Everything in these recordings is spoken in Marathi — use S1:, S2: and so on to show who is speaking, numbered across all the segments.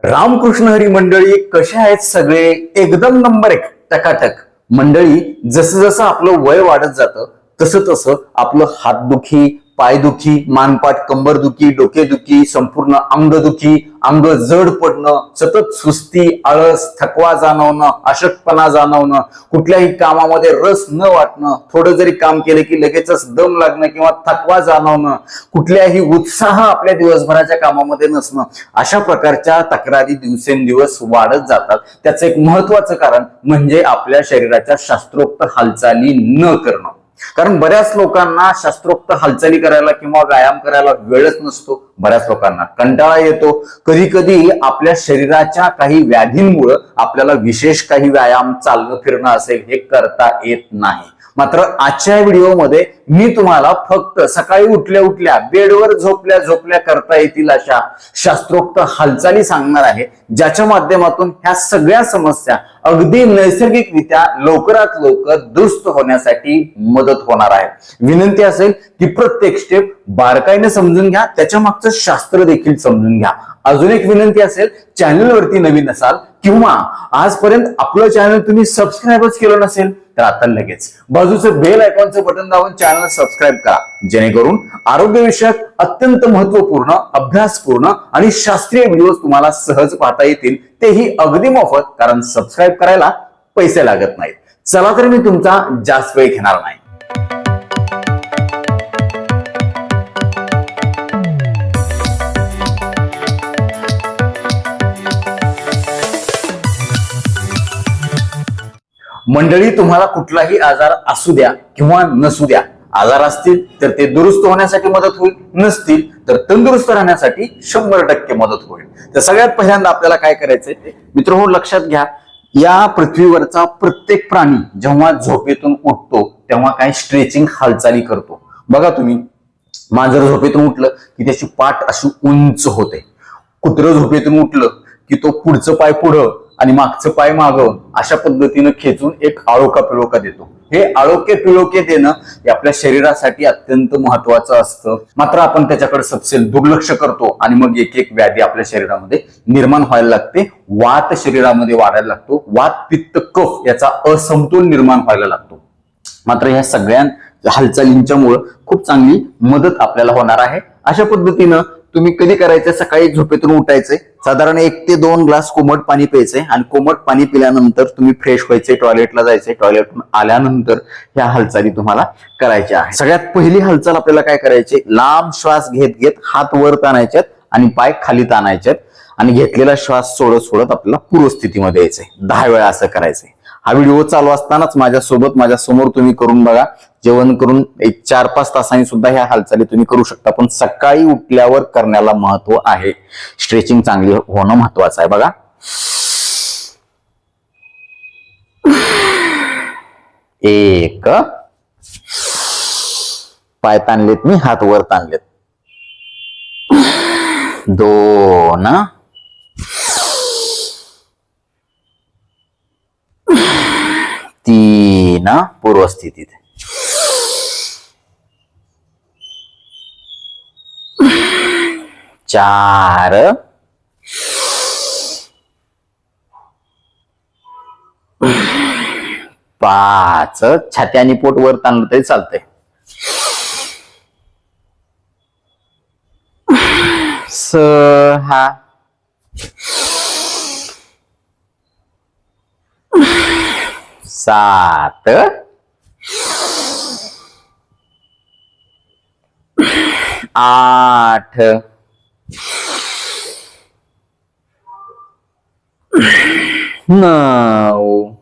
S1: रामकृष्ण हरी मंडळी कसे आहेत सगळे? एकदम नंबर एक टकाटक. मंडळी, जसं जसं आपलं वय वाढत जातं तसं तसं आपलं हातदुखी, पायदुखी, मानपाट कंबरदुखी, डोकेदुखी, संपूर्ण अंगदुखी, अंग जड पडणं, सतत सुस्ती, आळस, थकवा जाणवणं, अशक्तपणा जाणवणं, कुठल्याही कामामध्ये रस न वाटणं, थोडं जरी काम केलं की लगेचच दम लागणं किंवा थकवा जाणवणं, कुठल्याही उत्साह आपल्या दिवसभराच्या कामामध्ये नसणं, अशा प्रकारच्या तक्रारी दिवसेंदिवस वाढत जातात. त्याचं एक महत्वाचं कारण म्हणजे आपल्या शरीराच्या शास्त्रोक्त हालचाली न करणं. कारण बऱ्याच लोकांना शास्त्रोक्त हालचाली करायला किंवा व्यायाम करायला वेळच नसतो. बऱ्याच लोकांना कंटाळा येतो. कधी कधी आपल्या शरीराच्या काही व्याधींमुळे आपल्याला विशेष काही व्यायाम, चालणं फिरणं असेल हे करता येत नाही. मात्र आजच्या व्हिडिओमध्ये मी तुम्हाला फक्त सकाळी उठल्या उठल्या बेडवर झोपल्या झोपल्या करता येतील अशा शास्त्रोक्त हालचाली सांगणार आहे, ज्याच्या माध्यमातून ह्या सगळ्या समस्या अगदी नैसर्गिकरित्या लवकरात लवकर दुरुस्त होण्यासाठी मदत होणार आहे. विनंती असेल की प्रत्येक स्टेप बारकाईने समजून घ्या, त्याच्या मागचं शास्त्र देखील समजून घ्या. अजून एक विनंती असेल, चॅनलवरती नवीन असाल किंवा आजपर्यंत आपलं चॅनल तुम्ही सबस्क्राईबच केलं नसेल तर आता लगेच बाजूचं बेल आयकॉनचं बटन दाबून चॅनल सबस्क्राईब करा, जेणेकरून आरोग्यविषयक अत्यंत महत्वपूर्ण, अभ्यासपूर्ण आणि शास्त्रीय व्हिडिओ तुम्हाला सहज पाहता येतील, तेही अगदी मोफत. कारण सबस्क्राईब करायला पैसे लागत नाहीत. चला तर मी तुमचा जास्त वेळ घेणार नाही. मंडळी, तुम्हाला कुठलाही आजार असू द्या किंवा नसू द्या, आजार असतील तर ते दुरुस्त होण्यासाठी मदत होईल, नसतील तर तंदुरुस्त राहण्यासाठी 100% मदत होईल. तर सगळ्यात पहिल्यांदा आपल्याला काय करायचंय मित्रहो, लक्षात घ्या, या पृथ्वीवरचा प्रत्येक प्राणी जेव्हा झोपेतून उठतो तेव्हा काय स्ट्रेचिंग हालचाली करतो. बघा तुम्ही, मांजर झोपेतून उठलं की त्याची पाठ अशी उंच होते. कुत्रं झोपेतून उठलं की तो पुढचं पाय पुढं आणि मागचं पाय मागं अशा पद्धतीनं खेचून एक आळोका पिळोका देतो. हे आळोके पिळोके देणं हे आपल्या शरीरासाठी अत्यंत महत्वाचं असतं. मात्र आपण त्याच्याकडे सपसेल दुर्लक्ष करतो आणि मग एक एक व्याधी आपल्या शरीरामध्ये निर्माण व्हायला लागते. वात शरीरामध्ये वाढायला लागतो. वात, पित्त, कफ याचा असमतोल निर्माण व्हायला लागतो. मात्र ह्या सगळ्या हालचालींच्यामुळे खूप चांगली मदत आपल्याला होणार आहे. अशा पद्धतीनं तुम्ही कधी करायचं, सकाळी झोपेतून उठायचंय, साधारण 1 ते 2 ग्लास कोमट पाणी प्यायचंय आणि कोमट पाणी पिल्यानंतर तुम्ही फ्रेश व्हायचंय, टॉयलेटला जायचंय. टॉयलेटून आल्यानंतर ह्या हालचाली तुम्हाला करायच्या आहेत. सगळ्यात पहिली हालचाल आपल्याला काय करायची, लांब श्वास घेत घेत हात वर ताणायच्यात आणि पाय खाली ताणायच्यात आणि घेतलेला श्वास सोडत सोडत आपल्याला पूर्वस्थितीमध्ये यायचंय. 10 वेळा असं करायचंय. हा व्हिडिओ चालू असतानाच माझ्यासोबत, माझ्या समोर तुम्ही करून बघा. जेवण करून एक 4-5 तासांनी सुद्धा ह्या हालचाली तुम्ही करू शकता, पण सकाळी उठल्यावर करण्याला महत्व आहे. स्ट्रेचिंग चांगली होणं महत्वाचं आहे. बघा, एक, पाय ताणलेत मी, हात वर ताणलेत. 2, 3 पूर्वस्थितीत, 4, 5, छाती आणि पोट वर ताणलं तरी चालतंय, 6, 7, 8, 9,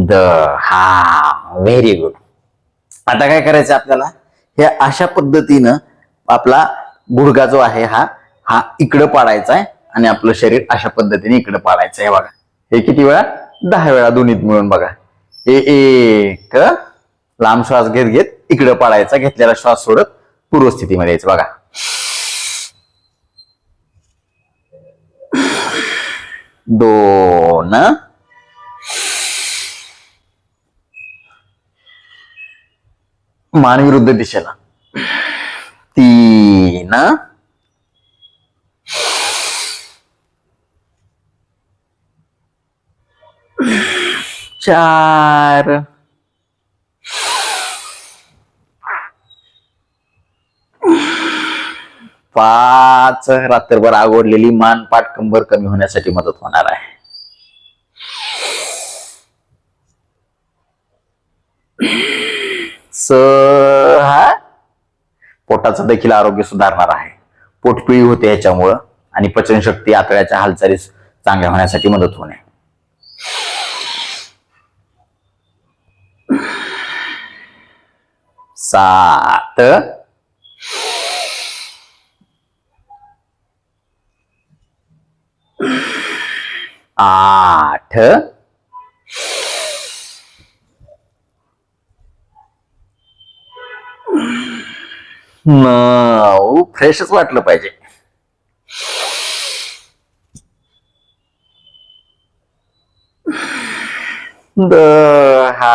S1: 10. Very good. आता काय करायचं आपल्याला, हे अशा पद्धतीनं आपला गुडघा जो आहे हा इकडं पाडायचा आहे आणि आपलं शरीर अशा पद्धतीने इकडं पाडायचं आहे. बघा, हे किती वेळा, 10 वेळा दोन्हीत मिळून. बघा, हे एक, लांब श्वास घेत घेत इकडं पाडायचा, घेतलेला श्वास सोडत पूर्वस्थितीमध्ये यायचं. बघा, 2, मान विरुद्ध दिशेला, तीन, चार, पाच. रात्रभर आवडलेली मान पाठ कंबर कमी होण्यासाठी मदत होणार आहे. सहा, पोटाचं देखील आरोग्य सुधारणार आहे. पोटपिळी होते याच्यामुळं आणि पचनशक्ती आतड्याच्या हालचाली चांगल्या होण्यासाठी मदत होणे. सात, आठ, नऊ. फ्रेशच वाटलं पाहिजे. दहा.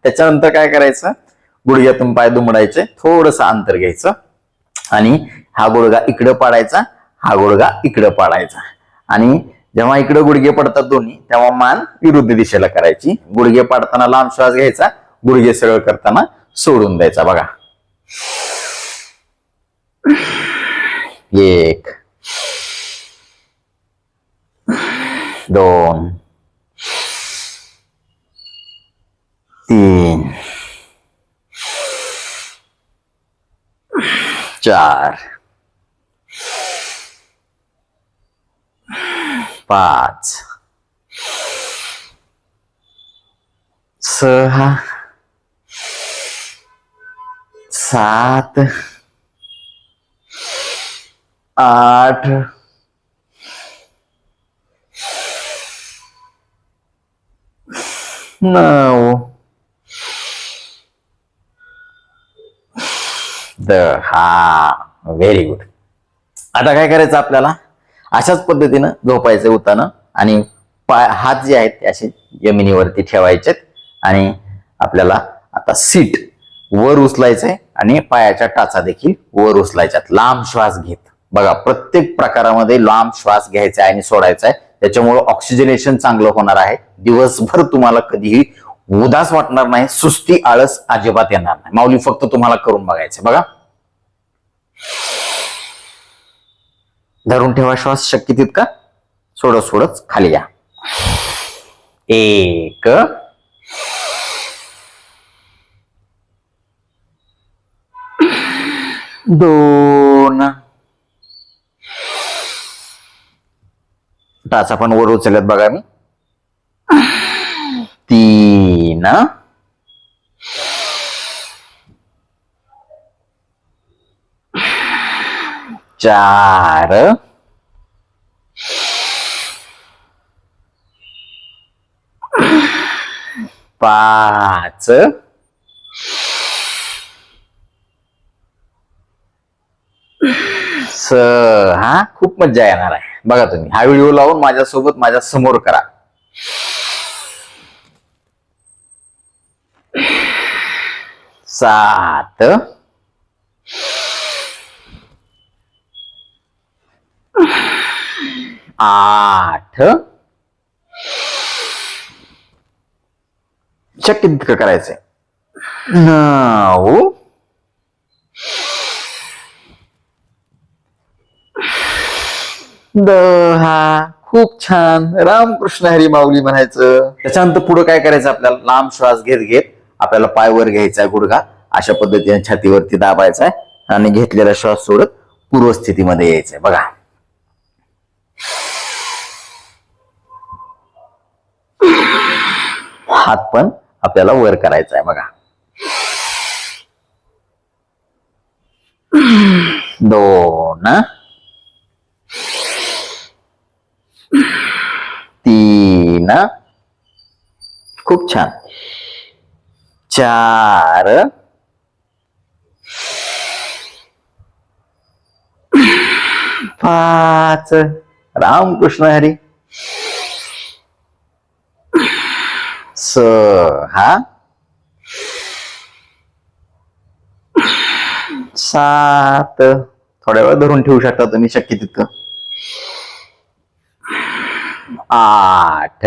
S1: त्याच्यानंतर काय करायचं, गुडघ्यातून पाय दुमडायचे, थोडस अंतर घ्यायचं आणि हा गुडघा इकडं पाडायचा, हा गुडघा इकडं पाडायचा आणि जेव्हा इकडे गुडघे पडतात दोन्ही तेव्हा मान विरुद्ध दिशेला करायची. गुडघे पाडताना लांब श्वास घ्यायचा, गुडघे सरळ करताना सोडून द्यायचा. बघा, एक, दोन, तीन, चार, पाच, सहा, सात, आठ, नऊ, दहा. Very good. आता काय करायचं आपल्याला, अशाच पद्धतीनं झोपायचं उतानं आणि पाय हात जे आहेत असे जमिनीवरती ठेवायचे आणि आपल्याला आता सीट वर उचलायचंय आणि पायाच्या टाचा देखील वर उचलायच्यात लांब श्वास घेत. बघा, प्रत्येक प्रकारामध्ये लांब श्वास घ्यायचा आहे आणि सोडायचा आहे. त्याच्यामुळे ऑक्सिजनेशन चांगलं होणार आहे. दिवसभर तुम्हाला कधीही उदास वाटणार नाही, सुस्ती आळस अजिबात येणार नाही. माऊली फक्त तुम्हाला करून बघायचं. बघा, धरून ठेवा श्वास, शक्य तितका सोडत सोडत खाली या. एक, दोन, टाचा पण वर उचलत बघा मी. तीन, चार, पाच, सहा. खूप मज्जा येणार आहे. बघा, तुम्ही हा व्हिडिओ लावून माझ्यासोबत माझ्या समोर करा. सात, आठ, शक्य तितकं करायचंय. नऊ, दहा. खूप छान. रामकृष्ण हरी माऊली म्हणायचं. त्याच्यानंतर पुढे काय करायचं, आपल्याला लांब श्वास घेत घेत आपल्याला पाय वर घ्यायचा आहे, गुडघा अशा पद्धतीने छातीवरती दाबायचा आहे आणि घेतलेला श्वास सोडत पूर्वस्थितीमध्ये यायचंय. बघा, हात पण आपल्याला वर करायचा आहे. बघा, दोन, तीन, खूप छान, चार, पाच, रामकृष्ण हरी, सहा, 7 थोड्या वेळ धरून ठेवू शकता तुम्ही शक्य तितकं. 8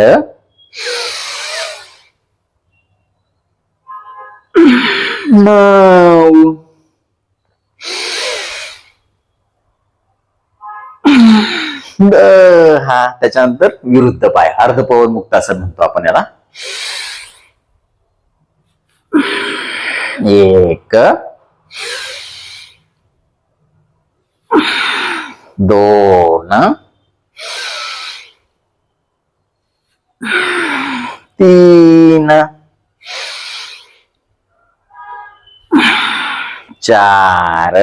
S1: 9 10 त्याच्यानंतर विरुद्ध पाय अर्धपवन मुक्तासन म्हणतो आपण याला. 1 2 3 4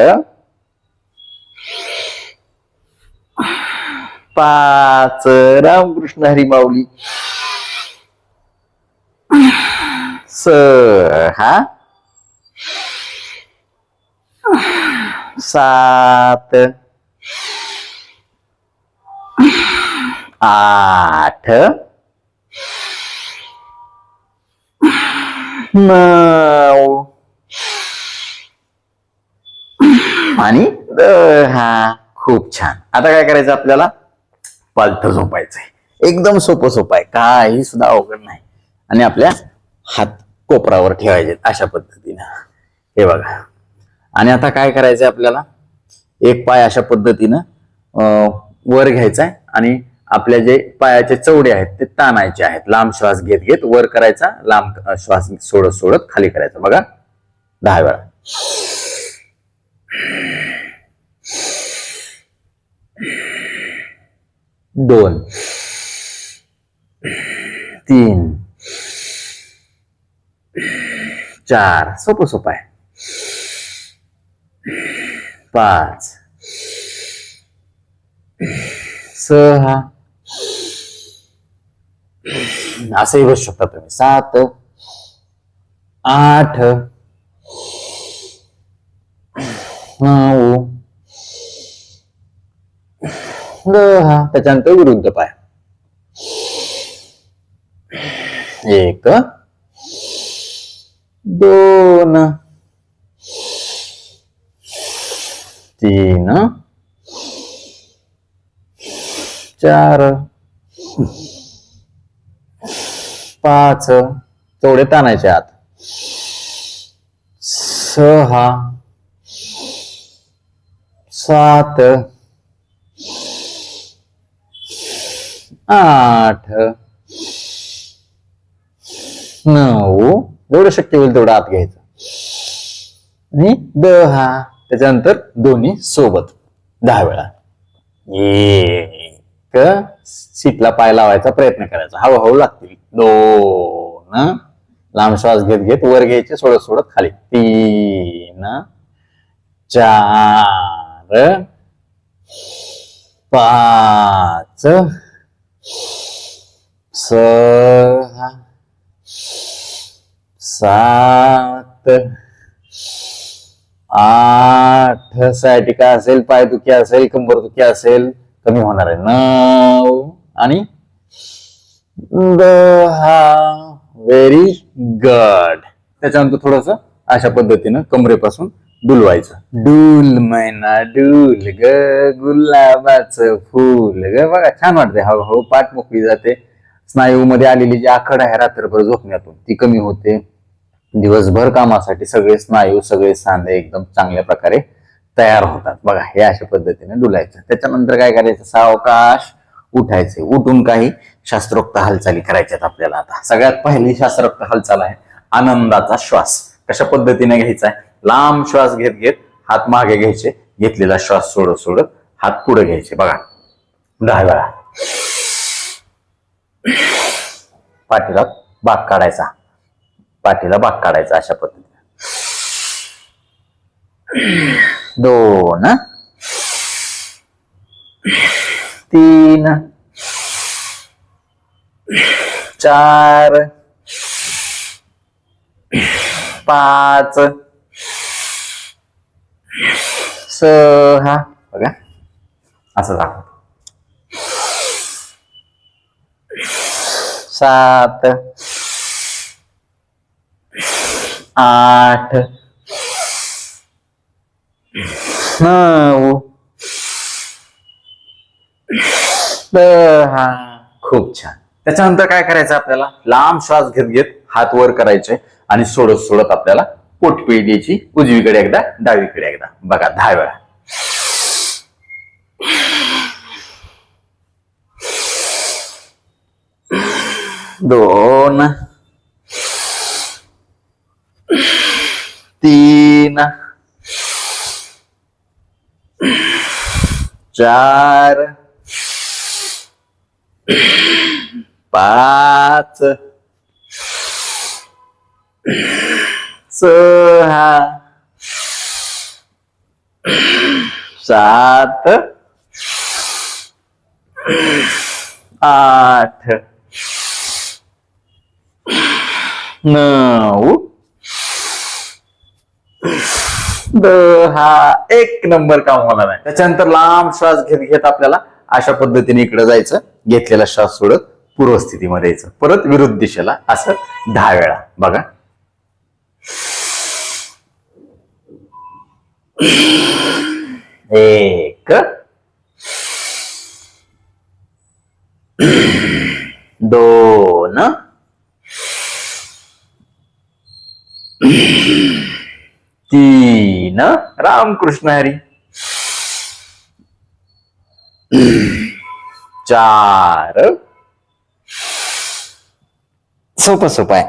S1: 5 रामकृष्ण हरी माऊली. 6 7 8 9 आणि 10. खूप छान. आता काय करायचं आपल्याला पालथं झोपायचंय. एकदम सोपं आहे, काही सुद्धा अवघड नाही. आणि आपल्या हात कोपरावर ठेवायचे अशा पद्धतीनं. हे बघा. आणि आता काय करायचंय आपल्याला एक पाय अशा पद्धतीनं वर घ्यायचाय आणि आपल्या जे पायाचे चवडे आहेत ते ताणायचे आहेत. लांब श्वास घेत घेत वर करायचा, लांब श्वास सोडत सोडत खाली करायचा. बघा 10 वेळा. 2 3 4 सोपं आहे. 5 6 असंही बसू शकता तुम्ही. 7 8 9 10 त्याच्यानंतर विरुद्ध पाय. 1 2 3 4 5 चवडे ताणायचे आत. 6 7 8 9 जेवढं शक्य होईल तेवढं आत घ्यायचं आणि 10 त्याच्यानंतर दोन्ही सोबत 10 वेळा. 1 सीटला पाय लावायचा प्रयत्न करायचा, हळूहळू लागतील. 2 लांब श्वास घेत घेत वर घ्यायचे सोडत सोडत खाली. 3 4 5 6 7 8 सायटिका असेल, पायदुखी असेल, कंबरदुखी असेल कमी होणार आहे. 9 आणि 10. Very good. त्याच्यानंतर थोडस अशा पद्धतीनं कमरेपासून डुलवायचं. डुल मैना डुल ग गुलाबाचं फुल ग. बघा छान वाटते. हळूहळू पाठ मोकळी जाते. स्नायूमध्ये आलेली जी आखड आहे रात्रभर झोपण्यातून ती कमी होते. दिवसभर कामासाठी सगळे स्नायू सगळे सांधे एकदम चांगल्या प्रकारे तयार होतात. बघा हे अशा पद्धतीने डुलायचं. त्याच्यानंतर काय करायचं, सावकाश उठायचे. उठून काही शास्त्रोक्त हालचाली करायच्यात आपल्याला. आता सगळ्यात पहिली शास्त्रोक्त हालचाल आहे आनंदाचा श्वास. कशा पद्धतीने घ्यायचा आहे, लांब श्वास घेत घेत हात मागे घ्यायचे, घेतलेला श्वास सोडत सोडत हात पुढे घ्यायचे. बघा 10 वेळा. पाठीला बाक काढायचा, पाठीला बाक काढायचा अशा पद्धतीने. 2 3 4 5 6 बघा असं दाखव. 7 8 9 10. खूप छान. त्याच्यानंतर काय करायचं आपल्याला, लांब श्वास घेत घेत हात वर करायचे आणि सोडत सोडत आपल्याला पोटपिळी द्यायची, उजवीकडे एकदा डावीकडे एकदा. बघा 10 वेळा. 2 3 4 5 6 7 8 9 10. एक नंबर काम होणार आहे. त्याच्यानंतर लांब श्वास घेत घेत आपल्याला अशा पद्धतीने इकडे जायचं, घेतलेला श्वास सोडत पूर्व स्थितीमध्ये यायचं, परत विरुद्ध दिशेला, असं 10 वेळा. बघा 1 2 3 रामकृष्ण हरी 4 सोपं सोपं आहे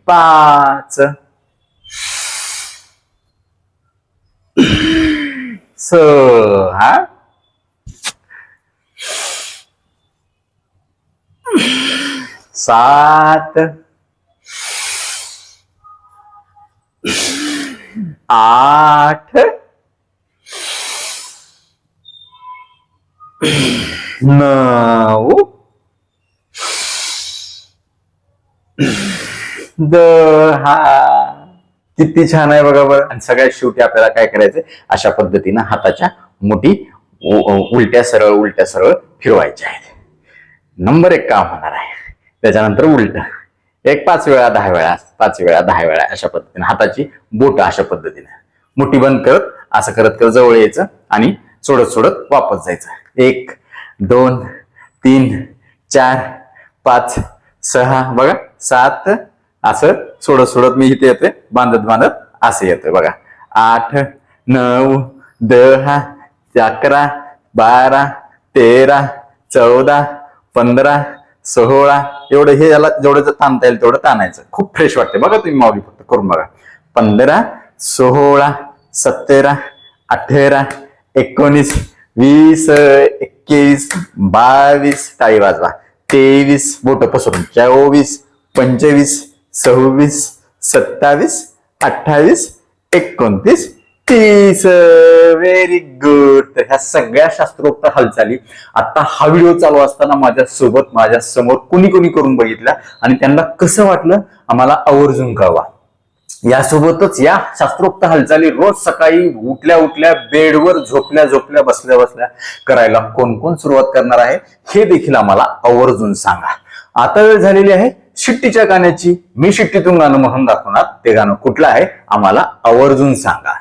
S1: 5 6 7 8 9 10. किती छान आहे बघा बरं. आणि सगळ्यात शेवटी आपल्याला काय करायचं, अशा पद्धतीनं हाताच्या मुठी उलट्या सरळ फिरवायच्या आहेत. नंबर 1 काम होणार आहे. त्याच्यानंतर उलट एक 5 वेळा 10 वेळा 5 वेळा 10 वेळा अशा पद्धतीने हाताची बोट अशा पद्धतीने मुठी बंद करत असं करत करत जवळ यायचं आणि सोडत सोडत वापस जायचं. 1 2 3 4 5 6 बघा 7 असं सोडत सोडत मी इथे येतोय, बांधत बांधत असं येतोय बघा. 8 9 10 11 12 13 14 15 16 एवढं हे याला जेवढं ताणता येईल तेवढं ताणायचं. खूप फ्रेश वाटते बघा. तुम्ही माऊली फक्त करून बघा. 15 16 17 18 19 20 21 22 टाळी वाजवा 23 बोट पसरून 24 25 26 27 28 29 30. Very good. तर ह्या सगळ्या शास्त्रोक्त हालचाली आता हा व्हिडिओ चालू असताना माझ्यासोबत माझ्या समोर कुणी कुणी करून बघितल्या आणि त्यांना कसं वाटलं आम्हाला आवर्जून कळवा. यासोबतच या शास्त्रोक्त हालचाली रोज सकाळी उठल्या उठल्या बेडवर झोपल्या बसल्या करायला कोण कोण सुरुवात करणार आहे हे देखील आम्हाला आवर्जून सांगा. आता वेळ झालेली आहे शिट्टीच्या गाण्याची. मी शिट्टीतून गाणं म्हणून दाखवणार. ते गाणं कुठलं आहे आम्हाला आवर्जून सांगा.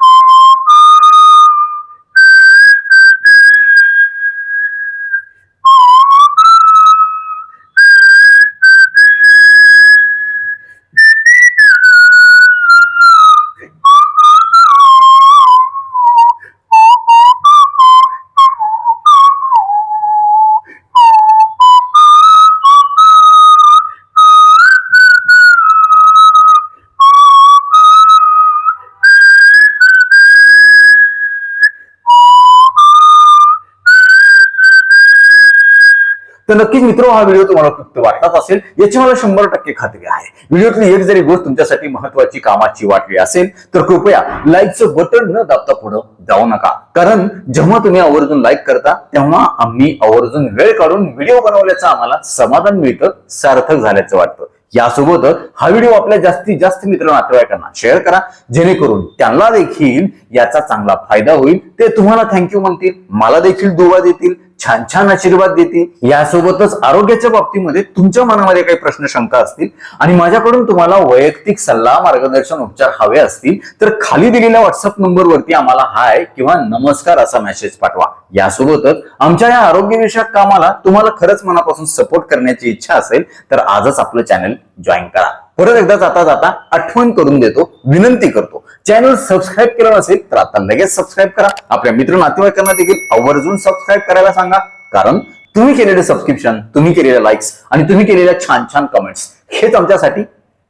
S1: तर नक्कीच मित्र हा व्हिडिओ तुम्हाला उपयुक्त वाटत असेल याची मला 100% खात्री आहे. व्हिडिओतली एक जरी गोष्ट तुमच्यासाठी महत्वाची कामाची वाटली असेल तर कृपया लाईकचं बटन न दाबता पुढे जाऊ नका. कारण जेव्हा तुम्ही आवर्जून लाईक करता तेव्हा आम्ही आवर्जून वेळ काढून व्हिडिओ बनवल्याचं आम्हाला समाधान मिळतं, सार्थक झाल्याचं वाटतं. यासोबत हा व्हिडिओ आपल्या जास्तीत जास्त मित्र नातेवाईकांना शेअर करा जेणेकरून त्यांना देखील याचा चांगला फायदा होईल. ते तुम्हाला थँक्यू म्हणतील, मला देखील दुवा देतील, छान छान आशीर्वाद देतील। यासोबतच आरोग्याच्या बाबतीमध्ये तुमच्या मनामध्ये काही प्रश्न शंका असतील आणि माझ्याकडून तुम्हाला वैयक्तिक सल्ला मार्गदर्शन उपचार हवे असतील तर खाली दिलेल्या व्हॉट्सअप नंबरवरती आम्हाला हाय किंवा नमस्कार असा मेसेज पाठवा। यासोबतच आमच्या या आरोग्यविषयक कामाला तुम्हाला खरंच मनापासून सपोर्ट करण्याची इच्छा असेल तर आजच आपलं चॅनल जॉईन करा। परत एकदा जाता जाता आठवण करून देतो, विनंती करतो, चॅनल सबस्क्राईब केलं नसेल तर आता लगेच सबस्क्राईब करा। आपल्या मित्र नातेवाईकांना देखील आवर्जून सबस्क्राईब करायला सांगा, कारण तुम्ही केलेले सबस्क्रिप्शन, तुम्ही केलेले लाईक्स आणि तुम्ही केलेल्या छान छान कमेंट्स हेच आमच्यासाठी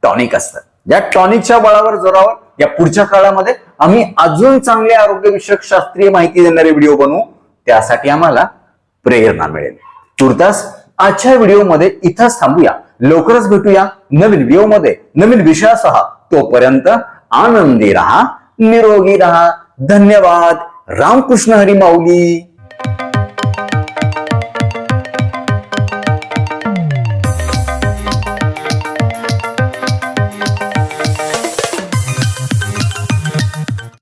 S1: टॉनिक असतं। या टॉनिकच्या बळावर जोरावर या पुढच्या काळामध्ये आम्ही अजून चांगले आरोग्यविषयक शास्त्रीय माहिती देणारे व्हिडिओ बनवू, त्यासाठी आम्हाला प्रेरणा मिळेल। तुर्तास आजच्या व्हिडिओमध्ये इथंच थांबूया, लवकरच भेटूया नवीन व्हिडिओमध्ये नवीन विषयासह। तोपर्यंत आनंदी रहा, निरोगी रहा। धन्यवाद। रामकृष्ण हरी माऊली।